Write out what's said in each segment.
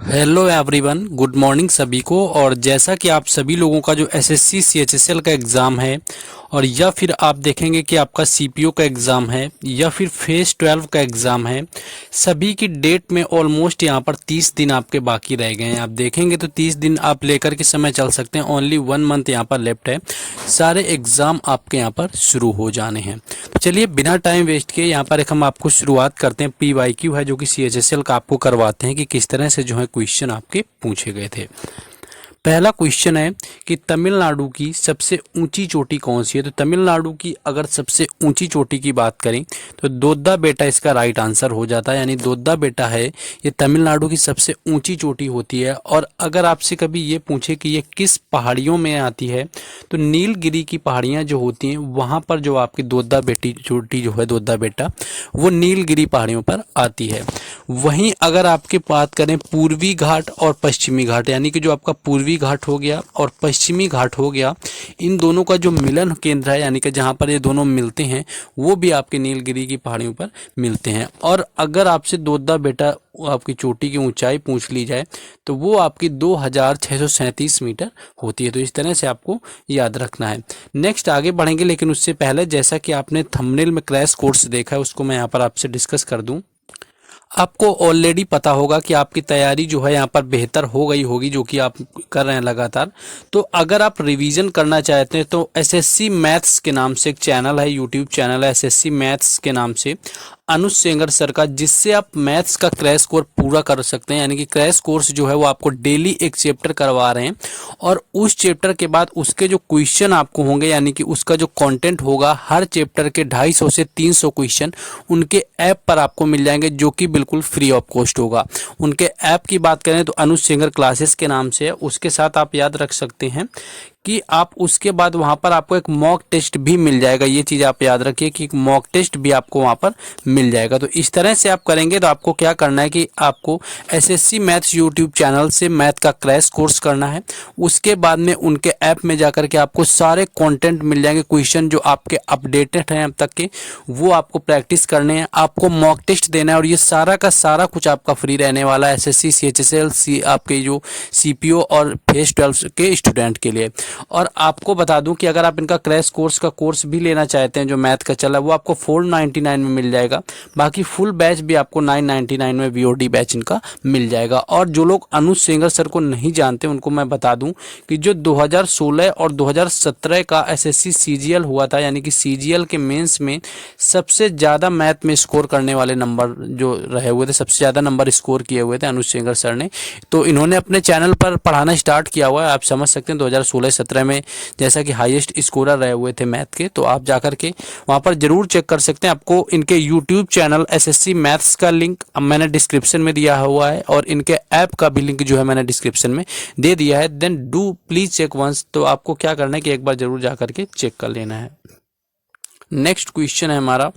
Hello everyone, good morning सभी को। और जैसा कि आप सभी लोगों का जो एसएससी सीएचएसएल का एग्ज़ाम है और या फिर आप देखेंगे कि आपका सीपीओ का एग्ज़ाम है या फिर फेज 12 का एग्ज़ाम है, सभी की डेट में ऑलमोस्ट यहाँ पर 30 दिन आपके बाकी रह गए हैं। आप देखेंगे तो 30 दिन आप लेकर के समय चल सकते हैं। ओनली 1 मंथ यहाँ पर लेफ्ट है, सारे एग्ज़ाम आपके यहाँ पर शुरू हो जाने हैं। तो चलिए बिना टाइम वेस्ट किए यहाँ पर एक हम आपको शुरुआत करते हैं। पीवाईक्यू है जो कि सीएचएसएल का आपको करवाते हैं कि किस तरह से जो है क्वेश्चन आपके पूछे गए थे। पहला क्वेश्चन है कि तमिलनाडु की सबसे ऊंची चोटी कौन सी है। तो तमिलनाडु की अगर सबसे ऊंची चोटी की बात करें तो दोद्दा बेटा इसका राइट आंसर हो जाता है। यानी दोद्दा बेटा है ये तमिलनाडु की सबसे ऊंची चोटी होती है। और अगर आपसे कभी ये पूछे कि ये किस पहाड़ियों में आती है तो नीलगिरी की पहाड़ियाँ जो होती हैं वहाँ पर जो आपकी दोद्दा बेटी चोटी जो है दोद्दा बेटा वो नीलगिरी पहाड़ियों पर आती है। वहीं अगर आपके बात करें पूर्वी घाट और पश्चिमी घाट, यानी कि जो आपका पूर्वी घाट हो गया और पश्चिमी घाट हो गया, इन दोनों का जो मिलन केंद्र है यानी कि जहाँ पर ये दोनों मिलते हैं वो भी आपके नीलगिरी की पहाड़ियों पर मिलते हैं। और अगर आपसे दोद्दा बेटा आपकी चोटी की ऊंचाई पूछ ली जाए तो वो आपकी 2637 मीटर होती है। तो इस तरह से आपको याद रखना है। नेक्स्ट आगे बढ़ेंगे, लेकिन उससे पहले जैसा कि आपने थंबनेल में क्रैश कोर्स देखा है उसको मैं यहाँ पर आपसे डिस्कस कर दूं। आपको ऑलरेडी पता होगा कि आपकी तैयारी जो है यहाँ पर बेहतर हो गई होगी जो कि आप कर रहे हैं लगातार। तो अगर आप रिवीजन करना चाहते हैं तो एसएससी मैथ्स के नाम से एक चैनल है, यूट्यूब चैनल है एसएससी मैथ्स के नाम से, अनुज सेंगर सर का, जिससे आप मैथ्स का क्रैश कोर्स पूरा कर सकते हैं। यानी कि क्रैश कोर्स जो है वो आपको डेली एक चैप्टर करवा रहे हैं और उस चैप्टर के बाद उसके जो क्वेश्चन आपको होंगे यानी कि उसका जो कंटेंट होगा हर चैप्टर के 250 से 300 क्वेश्चन उनके ऐप पर आपको मिल जाएंगे जो कि बिल्कुल फ्री ऑफ कॉस्ट होगा। उनके ऐप की बात करें तो अनुज सेंगर क्लासेस के नाम से है। उसके साथ आप याद रख सकते हैं कि आप उसके बाद वहां पर आपको एक मॉक टेस्ट भी मिल जाएगा। ये चीज़ आप याद रखिए कि एक मॉक टेस्ट भी आपको वहां पर मिल जाएगा। तो इस तरह से आप करेंगे तो आपको क्या करना है कि आपको एसएससी मैथ्स यूट्यूब चैनल से मैथ का क्रैश कोर्स करना है। उसके बाद में उनके ऐप में जाकर के आपको सारे कंटेंट मिल जाएंगे, क्वेश्चन जो आपके अपडेटेड हैं अब तक के वो आपको प्रैक्टिस करने हैं, आपको मॉक टेस्ट देना है और ये सारा का सारा कुछ आपका फ्री रहने वाला है एसएससी सीएचएसएल आपके जो सीपीओ और फेज 12 के स्टूडेंट के लिए। और आपको बता दूं कि अगर आप इनका क्रैश कोर्स का कोर्स भी लेना चाहते हैं जो मैथ का चला वो आपको 499 में मिल जाएगा। बाकी फुल बैच भी आपको 999 में वीओडी बैच इनका मिल जाएगा। और जो लोग अनुज सेंगर सर को नहीं जानते उनको मैं बता दूं कि जो 2016 और 2017 का एसएससी सीजीएल हुआ था यानी कि सीजीएल के मेंस में सबसे ज़्यादा मैथ में स्कोर करने वाले नंबर जो रहे हुए थे, सबसे ज़्यादा नंबर स्कोर किए हुए थे अनुज सेंगर सर ने। तो इन्होंने अपने चैनल पर पढ़ाना स्टार्ट किया हुआ है। आप समझ सकते हैं 2016-17 में जैसा कि हाईएस्ट स्कोरर रहे हुए थे मैथ के। तो आप जाकर के वहाँ पर जरूर चेक कर सकते हैं। आपको इनके यूट्यूब चैनल एसएससी मैथ्स का लिंक मैंने डिस्क्रिप्शन में दिया हुआ है और इनके ऐप का भी लिंक जो है मैंने डिस्क्रिप्शन में दे दिया है। Then do please check once. तो आपको क्या करना है कि एक बार जरूर जाकर के चेक कर लेना है। नेक्स्ट क्वेश्चन है हमारा,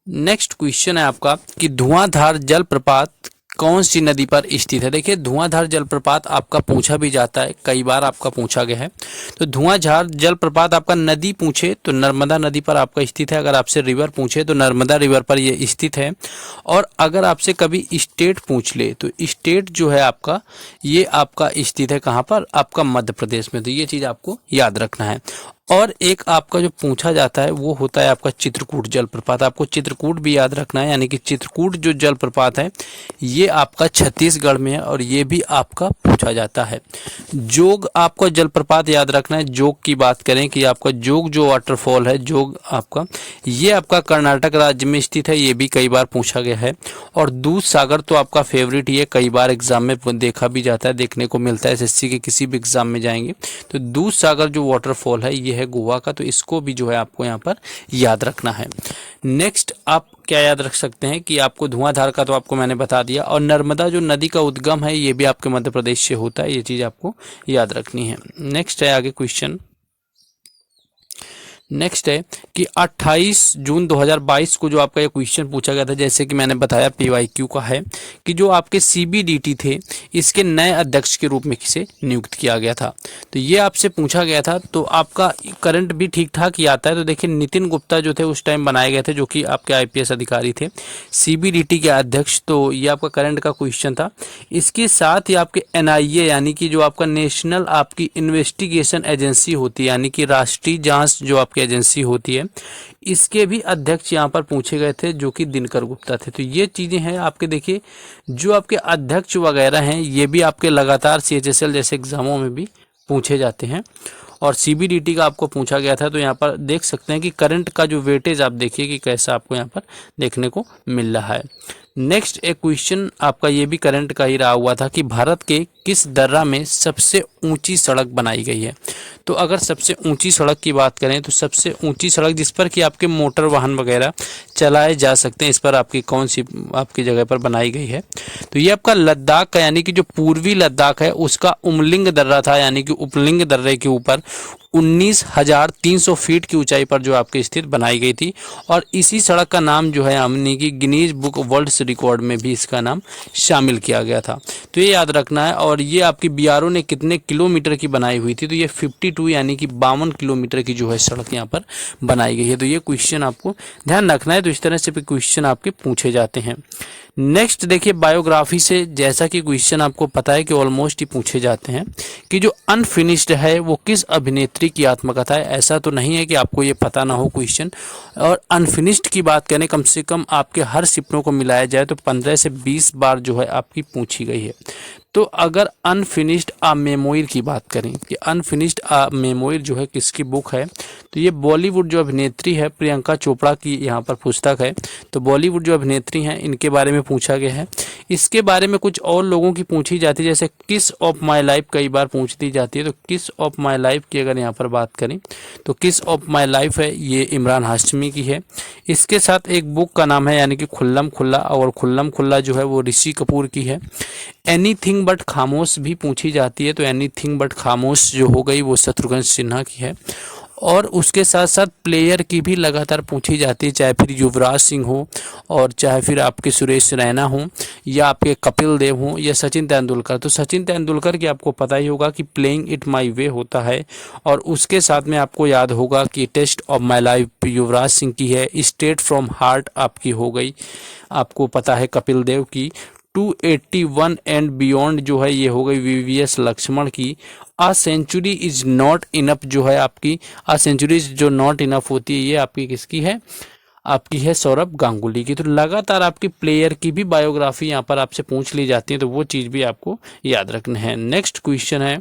नेक्स्ट क्वेश्चन है आपका कि धुआंधार जलप्रपात कौन सी नदी पर स्थित है। देखिए धुआंधार जलप्रपात आपका पूछा भी जाता है, कई बार आपका पूछा गया है। तो धुआंधार जलप्रपात आपका नदी पूछे तो नर्मदा नदी पर आपका स्थित है। अगर आपसे रिवर पूछे तो नर्मदा रिवर पर ये स्थित है। और अगर आपसे कभी स्टेट पूछ ले तो स्टेट जो है आपका ये आपका स्थित है कहाँ पर, आपका मध्य प्रदेश में। तो ये चीज़ आपको याद रखना है। और एक आपका जो पूछा जाता है वो होता है आपका चित्रकूट जलप्रपात। आपको चित्रकूट भी याद रखना है। यानी कि चित्रकूट जो जलप्रपात है ये आपका छत्तीसगढ़ में है और ये भी आपका पूछा जाता है। जोग आपको जलप्रपात याद रखना है। जोग की बात करें कि आपका जोग जो वाटरफॉल है जोग आपका ये आपका कर्नाटक राज्य में स्थित है, ये भी कई बार पूछा गया है। और दूध सागर तो आपका फेवरेट ही है, कई बार एग्जाम में देखा भी जाता है, देखने को मिलता है। एसएससी के किसी भी एग्जाम में जाएंगे तो दूध सागर जो वाटरफॉल है ये है गोवा का। तो इसको भी जो है आपको यहाँ पर याद रखना है। नेक्स्ट आप क्या याद रख सकते हैं कि आपको धुआंधार का तो आपको मैंने बता दिया। और नर्मदा जो नदी का उद्गम है ये भी आपके मध्य प्रदेश से होता है, ये चीज़ आपको याद रखनी है। नेक्स्ट है आगे क्वेश्चन, नेक्स्ट है कि 28 जून 2022 को जो आपका ये क्वेश्चन पूछा गया था, जैसे कि मैंने बताया पीवाईक्यू का है, कि जो आपके सीबीडीटी थे इसके नए अध्यक्ष के रूप में किसे नियुक्त किया गया था। तो ये आपसे पूछा गया था। तो आपका करंट भी ठीक ठाक ही आता है। तो देखिए नितिन गुप्ता जो थे उस टाइम बनाए गए थे, जो कि आपके आईपीएस अधिकारी थे, सीबीडीटी के अध्यक्ष। तो ये आपका करंट का क्वेश्चन था। इसके साथ ही आपके एनआईए यानी कि जो आपका नेशनल आपकी इन्वेस्टिगेशन एजेंसी होती है, यानी कि राष्ट्रीय जांच जो आपकी एजेंसी होती है, इसके भी अध्यक्ष यहाँ पर पूछे गए थे, जो कि दिनकर गुप्ता थे। तो ये चीज़ें हैं आपके। देखिए जो आपके अध्यक्ष वगैरह हैं ये भी आपके लगातार सीएचएसएल जैसे एग्जामों में भी पूछे जाते हैं, और सीबीडीटी का आपको पूछा गया था। तो यहाँ पर देख सकते हैं कि करंट का जो वेटेज आप देखिए कि कैसा आपको यहाँ पर देखने को मिल रहा है। नेक्स्ट एक क्वेश्चन आपका ये भी करंट का ही रहा हुआ था कि भारत के किस दर्रा में सबसे ऊंची सड़क बनाई गई है। तो अगर सबसे ऊंची सड़क की बात करें तो सबसे ऊंची सड़क जिस पर कि आपके मोटर वाहन वगैरह चलाए जा सकते हैं, इस पर आपकी कौन सी आपकी जगह पर बनाई गई है। तो ये आपका लद्दाख का, यानी कि जो पूर्वी लद्दाख है उसका उमलिंग दर्रा था, यानी कि उपलिंग दर्रे के ऊपर 19,300 फीट की ऊंचाई पर जो आपके स्थित बनाई गई थी। और इसी सड़क का नाम जो है हमने की गिनीज बुक वर्ल्ड रिकॉर्ड में भी इसका नाम शामिल किया गया था। तो ये याद रखना है। और ये आपकी बीआरओ ने कितने किलोमीटर की बनाई हुई थी, तो ये 52 यानी कि 52 किलोमीटर की जो है सड़क यहाँ पर बनाई गई है। तो ये क्वेश्चन आपको ध्यान रखना है। तो इस तरह से भी क्वेश्चन आपके पूछे जाते हैं। नेक्स्ट देखिए बायोग्राफी से, जैसा कि क्वेश्चन आपको पता है कि ऑलमोस्ट ही पूछे जाते हैं कि जो अनफिनिश्ड है वो किस अभिनेत्री की आत्मकथा है। ऐसा तो नहीं है कि आपको ये पता ना हो क्वेश्चन। और अनफिनिश्ड की बात करें, कम से कम आपके हर सपनों को मिलाया जाए तो 15 से 20 बार जो है आपकी पूछी गई है। तो अगर अनफिनिश्ड आ मेमोइर की बात करें कि अनफिनिश्ड आ मेमोइर जो है किसकी बुक है, तो ये बॉलीवुड जो अभिनेत्री है प्रियंका चोपड़ा की यहाँ पर पुस्तक है। तो बॉलीवुड जो अभिनेत्री हैं इनके बारे में पूछा गया है। इसके बारे में कुछ और लोगों की पूछी जाती है, जैसे किस ऑफ माई लाइफ कई बार पूछ दी जाती है। तो किस ऑफ माई लाइफ की अगर यहाँ पर बात करें तो किस ऑफ माई लाइफ है ये इमरान हाशमी की है। इसके साथ एक बुक का नाम है यानी कि खुल्लम खुल्ला, और खुल्लम खुल्ला जो है वो ऋषि कपूर की है। एनीथिंग बट खामोश भी पूछी जाती है। तो एनीथिंग बट खामोश जो हो गई वो शत्रुघ्न सिन्हा की है। और उसके साथ साथ प्लेयर की भी लगातार पूछी जाती है, चाहे फिर युवराज सिंह हो और चाहे फिर आपके सुरेश रैना हो या आपके कपिल देव हो या सचिन तेंदुलकर। तो सचिन तेंदुलकर की आपको पता ही होगा कि प्लेइंग इट माई वे होता है। और उसके साथ में आपको याद होगा कि test of my life Yuvraj Singh की है। स्टेट फ्रॉम हार्ट आपकी हो गई, आपको पता है कपिल देव की। 281 एंड बियॉन्ड जो है ये हो गई वीवीएस लक्ष्मण की। A century is not enough जो है आपकी, अ सेंचुरी जो नॉट इनफ होती है ये आपकी किसकी है, आपकी है सौरभ गांगुली की। तो लगातार आपकी प्लेयर की भी बायोग्राफी यहाँ पर आपसे पूछ ली जाती है, तो वो चीज़ भी आपको याद रखना है। नेक्स्ट क्वेश्चन है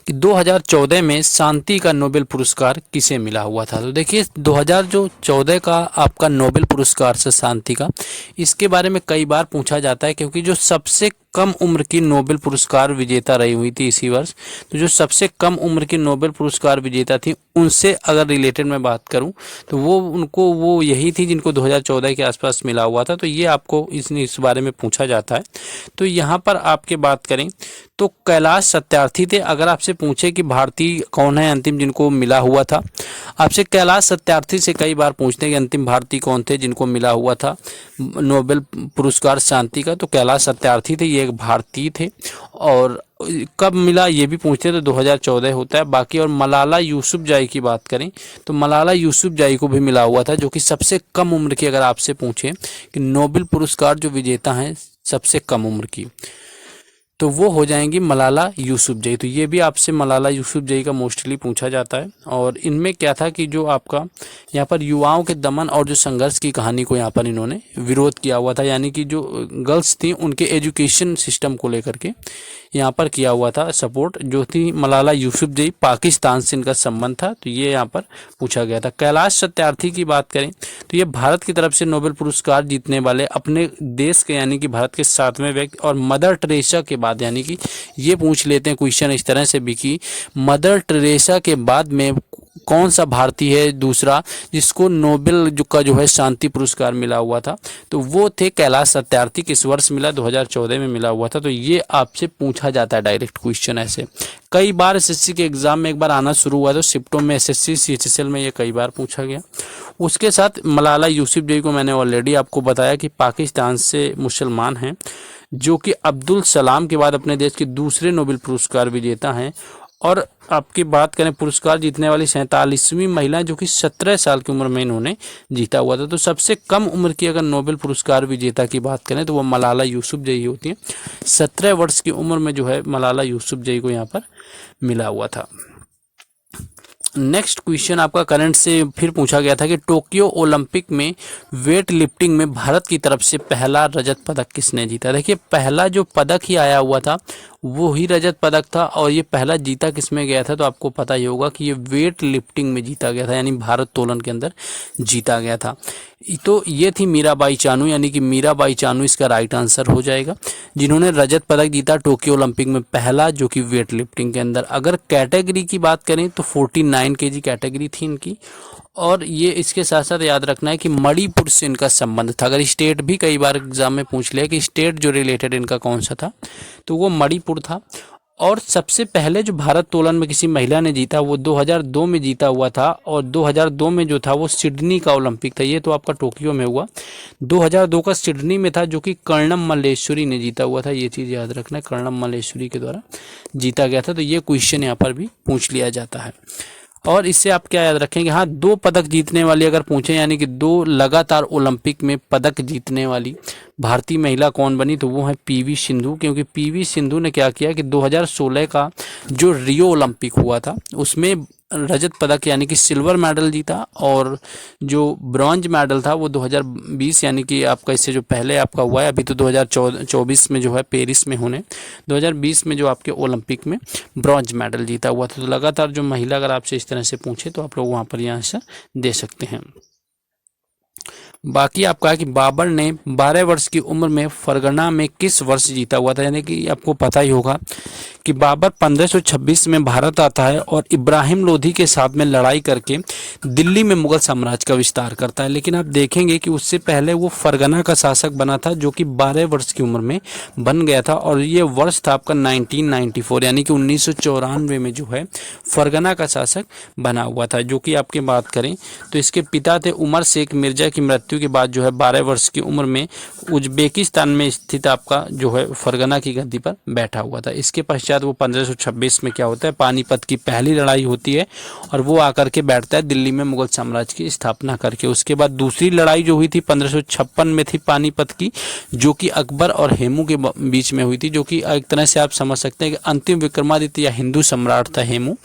कि 2014 में शांति का नोबेल पुरस्कार किसे मिला हुआ था। तो देखिए 2014 का आपका नोबेल पुरस्कार से शांति का, इसके बारे में कई बार पूछा जाता है, क्योंकि जो सबसे कम उम्र की नोबेल पुरस्कार विजेता रही हुई थी इसी वर्ष, तो जो सबसे कम उम्र की नोबेल पुरस्कार विजेता थी उनसे अगर रिलेटेड मैं बात करूं तो वो यही थी जिनको 2014 के आसपास मिला हुआ था। तो ये आपको इस बारे में पूछा जाता है। तो यहाँ पर आपके बात करें तो कैलाश सत्यार्थी थे। अगर आपसे पूछे कि भारतीय कौन है अंतिम जिनको मिला हुआ था, आपसे कैलाश सत्यार्थी से कई बार पूछते हैं कि अंतिम भारतीय कौन थे जिनको मिला हुआ था नोबेल पुरस्कार शांति का, तो कैलाश सत्यार्थी थे, ये एक भारतीय थे। और कब मिला ये भी पूछते हैं तो 2014 होता है। बाकी और मलाला यूसुफजई की बात करें तो मलाला यूसुफजई को भी मिला हुआ था, जो कि सबसे कम उम्र की, अगर आपसे पूछें कि नोबेल पुरस्कार जो विजेता हैं सबसे कम उम्र की, तो वो हो जाएंगी मलाला यूसुफजई। तो ये भी आपसे मलाला यूसुफजई का मोस्टली पूछा जाता है। और इनमें क्या था कि जो आपका यहाँ पर युवाओं के दमन और जो संघर्ष की कहानी को यहाँ पर इन्होंने विरोध किया हुआ था, यानी कि जो गर्ल्स थी उनके एजुकेशन सिस्टम को लेकर के यहाँ पर किया हुआ था सपोर्ट, जो थी मलाला यूसुफजई, पाकिस्तान से इनका संबंध था। तो ये यहाँ पर पूछा गया था। कैलाश सत्यार्थी की बात करें तो ये भारत की तरफ से नोबेल पुरस्कार जीतने वाले अपने देश के यानी कि भारत के 7वें व्यक्ति, और मदर टेरेसा के बाद, यानी कि ये पूछ लेते हैं क्वेश्चन इस तरह से भी कि मदर टेरेसा के बाद में कौन सा भारतीय है दूसरा जिसको नोबेल का जो है शांति पुरस्कार मिला हुआ था, तो वो थे कैलाश सत्यार्थी। किस वर्ष मिला? 2014 में मिला हुआ था। तो ये आपसे पूछा जाता है डायरेक्ट क्वेश्चन ऐसे। कई बार एसएससी के एग्जाम में एक बार आना शुरू हुआ, तो शिफ्टों में एसएससी सीएचएसएल में ये कई बार पूछा गया। उसके साथ मलाला यूसुफजई को मैंने ऑलरेडी आपको बताया कि पाकिस्तान से मुसलमान हैं, जो कि अब्दुल सलाम के बाद अपने देश के दूसरे नोबेल पुरस्कार विजेता हैं। और आपकी बात करें पुरस्कार जीतने वाली 47वीं महिला, जो कि 17 साल की उम्र में इन्होंने जीता हुआ था। तो सबसे कम उम्र की अगर नोबेल पुरस्कार विजेता की बात करें तो वो मलाला यूसुफजई होती हैं। 17 वर्ष की उम्र में जो है मलाला यूसुफजई को यहाँ पर मिला हुआ था। नेक्स्ट क्वेश्चन आपका करंट से फिर पूछा गया था कि टोक्यो ओलंपिक में वेट लिफ्टिंग में भारत की तरफ से पहला रजत पदक किसने जीता? देखिए, पहला जो पदक ही आया हुआ था वो ही रजत पदक था। और ये पहला जीता किसमें गया था? तो आपको पता ही होगा कि ये वेट लिफ्टिंग में जीता गया था, यानी भारोत्तोलन के अंदर जीता गया था। तो ये थी मीराबाई चानू, यानी कि मीराबाई चानू इसका राइट आंसर हो जाएगा, जिन्होंने रजत पदक जीता टोक्यो ओलंपिक में पहला, जो कि वेट लिफ्टिंग के अंदर। अगर कैटेगरी की बात करें तो 49 kg कैटेगरी थी इनकी। और ये इसके साथ साथ याद रखना है कि मणिपुर से इनका संबंध था। अगर स्टेट भी कई बार एग्जाम में पूछ लिया कि स्टेट जो रिलेटेड इनका कौन सा था, तो वो मणिपुर था। और सबसे पहले जो भारोत्तोलन में किसी महिला ने जीता वो 2002 में जीता हुआ था। और 2002 में जो था वो सिडनी का ओलंपिक था, ये तो आपका टोक्यो में हुआ। 2002 का सिडनी में था, जो कि कर्णम मल्लेश्वरी ने जीता हुआ था। ये चीज़ याद रखना है, कर्णम मल्लेश्वरी के द्वारा जीता गया था। तो ये क्वेश्चन यहाँ पर भी पूछ लिया जाता है। और इससे आप क्या याद रखेंगे? हाँ, 2 पदक जीतने वाली अगर पूछें, यानी कि 2 लगातार ओलंपिक में पदक जीतने वाली भारतीय महिला कौन बनी, तो वो है पीवी सिंधु। क्योंकि पीवी सिंधु ने क्या किया कि 2016 का जो रियो ओलंपिक हुआ था उसमें रजत पदक यानी कि सिल्वर मेडल जीता। और जो ब्रॉन्ज मेडल था वो 2020 यानी कि आपका इससे जो पहले आपका हुआ है, अभी तो 2024 में जो है पेरिस में होने, 2020 में जो आपके ओलंपिक में ब्रॉन्ज मेडल जीता हुआ था। तो लगातार जो महिला अगर आपसे इस तरह से पूछे तो आप लोग वहाँ पर ये आंसर दे सकते हैं। बाकी आपका है कि बाबर ने 12 वर्ष की उम्र में फरगना में किस वर्ष जीता हुआ था? यानी कि आपको पता ही होगा कि बाबर 1526 में भारत आता है और इब्राहिम लोधी के साथ में लड़ाई करके दिल्ली में मुगल साम्राज्य का विस्तार करता है। लेकिन आप देखेंगे कि उससे पहले वो फरगना का शासक बना था, जो कि 12 वर्ष की उम्र में बन गया था। और ये वर्ष था आपका 1994, यानी कि 1994 में जो है फरगना का शासक बना हुआ था। जो कि आपकी बात करें तो इसके पिता थे उमर शेख मिर्जा की मृत्यु के बाद जो है 12 वर्ष की उम्र में उज्बेकिस्तान में स्थित आपका जो है फरगना की गद्दी पर बैठा हुआ था। इसके पश्चात वो 1526 में क्या होता है, पानीपत की पहली लड़ाई होती है और वो आकर के बैठता है दिल्ली में मुगल साम्राज्य की स्थापना करके। उसके बाद दूसरी लड़ाई जो हुई थी 1556 में थी पानीपत की, जो कि अकबर और हेमू के बीच में हुई थी। जो कि एक तरह से आप समझ सकते हैं कि अंतिम विक्रमादित्य या हिंदू सम्राट था हेमू,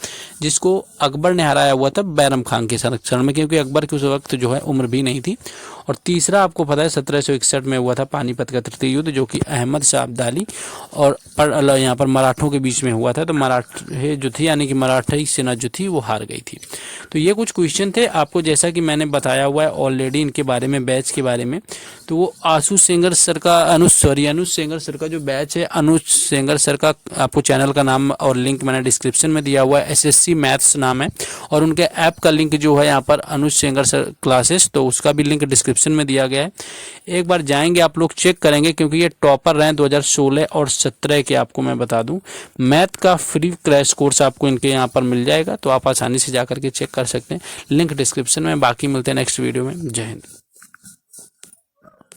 जिसको अकबर ने हराया हुआ था बैरम खान के संरक्षण में, क्योंकि अकबर की उस वक्त जो है उम्र भी नहीं थी। और तीसरा आपको पता है 1761 में हुआ था पानीपत का तृतीय युद्ध, जो कि अहमद शाह अब्दाली और यहाँ पर मराठों के बीच में हुआ था। तो मराठे जो थी यानी कि मराठी सेना जो थी वो हार गई थी। तो ये कुछ क्वेश्चन थे आपको, जैसा कि मैंने बताया हुआ है ऑलरेडी इनके बारे में, बैच के बारे में। तो वो अनुज सेंगर सर का जो बैच है, अनुज सेंगर सर का आपको चैनल का नाम और लिंक मैंने डिस्क्रिप्शन में दिया हुआ है। एसएससी मैथ्स नाम है और उनके ऐप का लिंक जो है यहाँ पर अनुज सेंगर सर क्लासेस, तो उसका भी लिंक डिस्क्रिप्शन में दिया गया है। एक बार जाएंगे आप लोग, चेक करेंगे, क्योंकि ये टॉपर रहे 2016 और 17 के। आपको मैं बता दूं मैथ का फ्री क्रैश कोर्स आपको इनके यहाँ पर मिल जाएगा, तो आप आसानी से जाकर के चेक कर सकते हैं, लिंक डिस्क्रिप्शन में। बाकी मिलते हैं नेक्स्ट वीडियो में। जय हिंद।